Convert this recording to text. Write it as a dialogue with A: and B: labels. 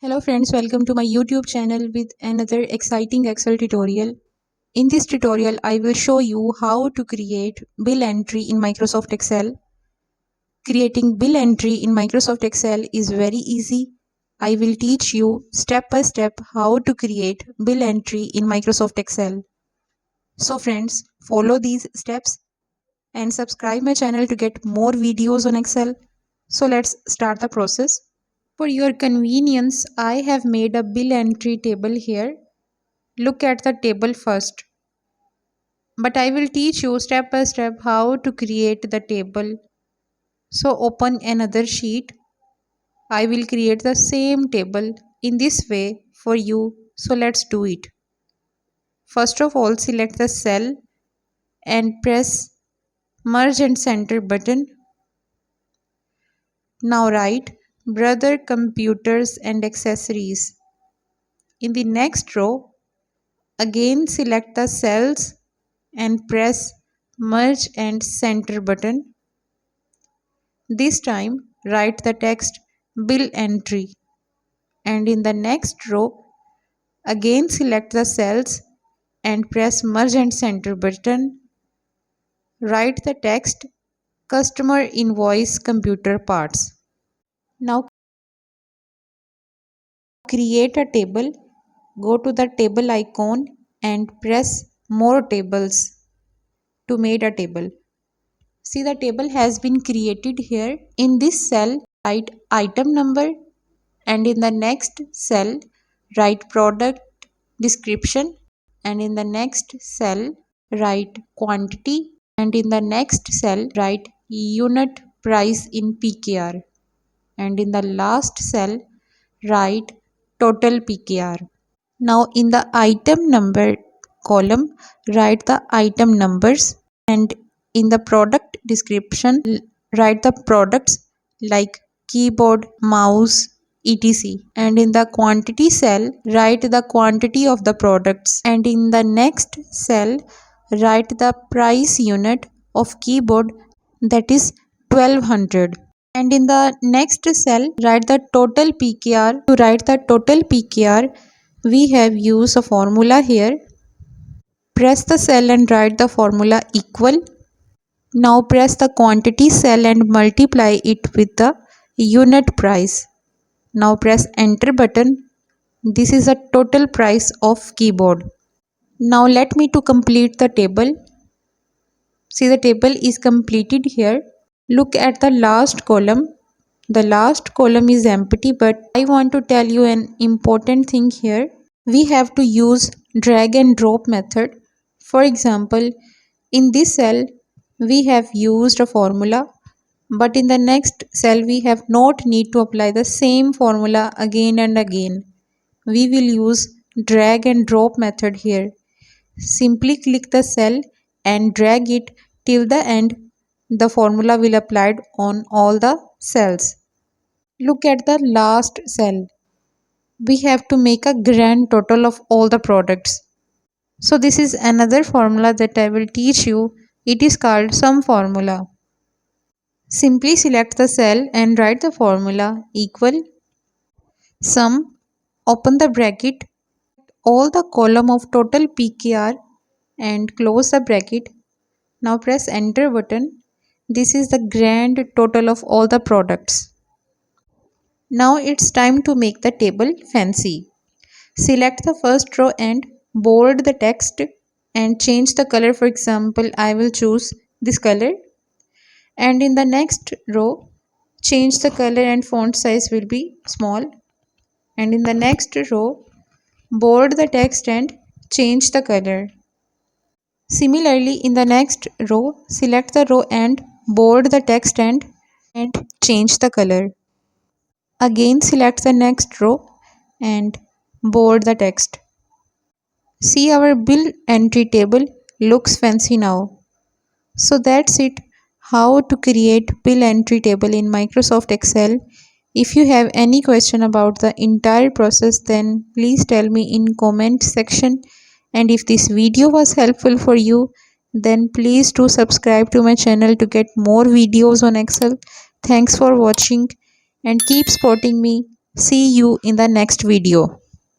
A: Hello friends, welcome to my YouTube channel with another exciting Excel tutorial. In this tutorial, I will show you how to create bill entry in Microsoft Excel. Creating bill entry in Microsoft Excel is very easy. I will teach you step by step how to create bill entry in Microsoft Excel. So friends, follow these steps and subscribe my channel to get more videos on Excel. So let's start the process. For your convenience, I have made a bill entry table here. Look at the table first. But I will teach you step by step how to create the table. So open another sheet. I will create the same table in this way for you. So let's do it. First of all, select the cell and press merge and center button. Now write brother computers and accessories. In the next row, again select the cells and press merge and center button. This time write the text bill entry, and in the next row again select the cells and press merge and center button. Write the text customer invoice computer parts. Now create a table. Go to the table icon and press more tables to make a table. See, the table has been created here. In this cell, write item number, and in the next cell, write product description, and in the next cell, write quantity, and in the next cell, write unit price in PKR, and in the last cell, write total PKR. Now in the item number column, write the item numbers, and in the product description, write the products like keyboard, mouse, etc. And in the quantity cell, write the quantity of the products, and in the next cell, write the price unit of keyboard, that is 1200. And in the next cell, write the total PKR. To write the total PKR, we have used a formula here. Press the cell and write the formula equal. Now press the quantity cell and multiply it with the unit price. Now press enter button. This is the total price of keyboard. Now let me to complete the table. See, the table is completed here. Look at the last column. The last column is empty, but I want to tell you an important thing here. We have to use drag and drop method. For example, in this cell, we have used a formula, but in the next cell, we have not need to apply the same formula again and again. We will use drag and drop method here. Simply click the cell and drag it till the end. The formula will applied on all the cells. Look at the last cell. We have to make a grand total of all the products. So this is another formula that I will teach you. It is called sum formula. Simply select the cell and write the formula equal sum, open the bracket, all the column of total PKR and close the bracket. Now press enter button. This is the grand total of all the products. Now it's time to make the table fancy. Select the first row and bold the text and change the color. For example, I will choose this color. And in the next row, change the color and font size will be small. And in the next row, bold the text and change the color. Similarly, in the next row, select the row and bold the text and change the color. Again, select the next row and bold the text. See, our bill entry table looks fancy now. So that's it, how to create bill entry table in Microsoft Excel. If you have any question about the entire process, then please tell me in comment section. And if this video was helpful for you, then please do subscribe to my channel to get more videos on Excel. Thanks for watching and keep supporting me. See you in the next video.